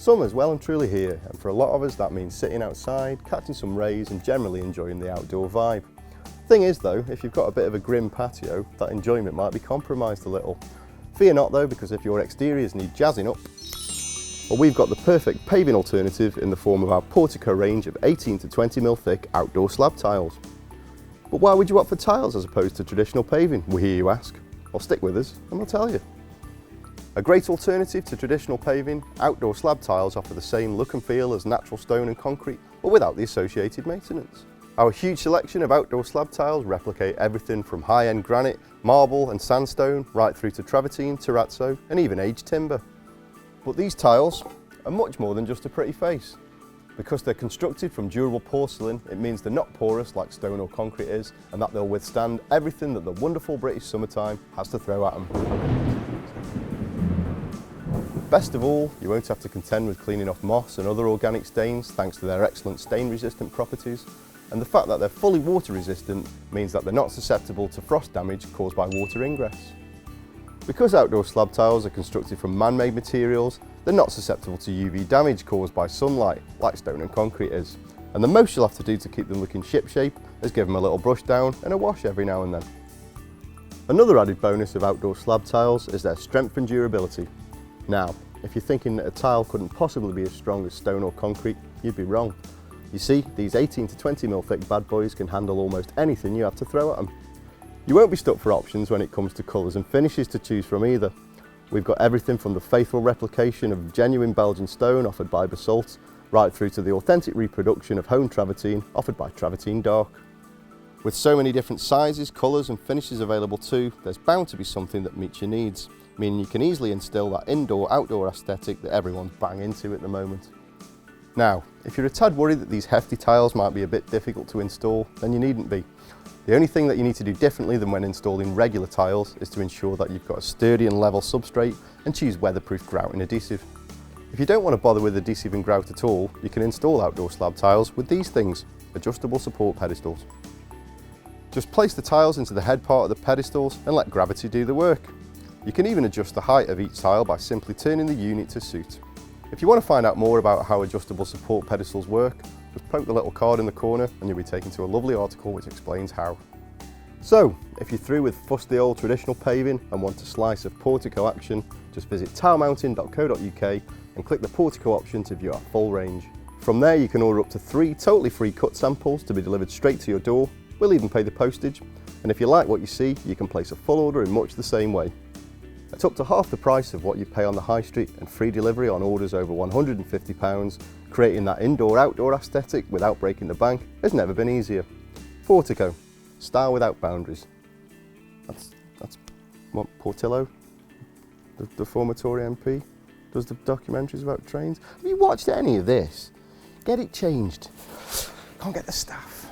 Summer's well and truly here, and for a lot of us that means sitting outside, catching some rays and generally enjoying the outdoor vibe. Thing is though, if you've got a bit of a grim patio, that enjoyment might be compromised a little. Fear not though, because if your exteriors need jazzing up, well, we've got the perfect paving alternative in the form of our Portico range of 18 to 20mm thick outdoor slab tiles. But why would you opt for tiles as opposed to traditional paving, we hear you ask? Well, stick with us and we'll tell you. A great alternative to traditional paving, outdoor slab tiles offer the same look and feel as natural stone and concrete, but without the associated maintenance. Our huge selection of outdoor slab tiles replicate everything from high-end granite, marble and sandstone, right through to travertine, terrazzo and even aged timber. But these tiles are much more than just a pretty face. Because they're constructed from durable porcelain, it means they're not porous like stone or concrete is, and that they'll withstand everything that the wonderful British summertime has to throw at them. Best of all, you won't have to contend with cleaning off moss and other organic stains thanks to their excellent stain-resistant properties, and the fact that they're fully water-resistant means that they're not susceptible to frost damage caused by water ingress. Because outdoor slab tiles are constructed from man-made materials, they're not susceptible to UV damage caused by sunlight, like stone and concrete is, and the most you'll have to do to keep them looking shipshape is give them a little brush down and a wash every now and then. Another added bonus of outdoor slab tiles is their strength and durability. Now, if you're thinking that a tile couldn't possibly be as strong as stone or concrete, you'd be wrong. You see, these 18 to 20mm thick bad boys can handle almost anything you have to throw at them. You won't be stuck for options when it comes to colours and finishes to choose from either. We've got everything from the faithful replication of genuine Belgian stone offered by Basalt, right through to the authentic reproduction of home travertine offered by Travertine Dark. With so many different sizes, colours and finishes available too, there's bound to be something that meets your needs, meaning you can easily instill that indoor-outdoor aesthetic that everyone's bang into at the moment. Now, if you're a tad worried that these hefty tiles might be a bit difficult to install, then you needn't be. The only thing that you need to do differently than when installing regular tiles is to ensure that you've got a sturdy and level substrate and choose weatherproof grouting adhesive. If you don't want to bother with adhesive and grout at all, you can install outdoor slab tiles with these things, Adjustable Support Pedestals. Just place the tiles into the head part of the pedestals and let gravity do the work. You can even adjust the height of each tile by simply turning the unit to suit. If you want to find out more about how adjustable support pedestals work, just poke the little card in the corner and you'll be taken to a lovely article which explains how. So, if you're through with fusty old traditional paving and want a slice of Portico action, just visit tilemountain.co.uk and click the Portico option to view our full range. From there you can order up to 3 totally free cut samples to be delivered straight to your door. We'll even pay the postage, and if you like what you see, you can place a full order in much the same way. At up to half the price of what you pay on the high street and free delivery on orders over £150, creating that indoor-outdoor aesthetic without breaking the bank has never been easier. Portico, style without boundaries. That's what Portillo, the former Tory MP, does the documentaries about trains. Have you watched any of this? Get it changed. Can't get the staff.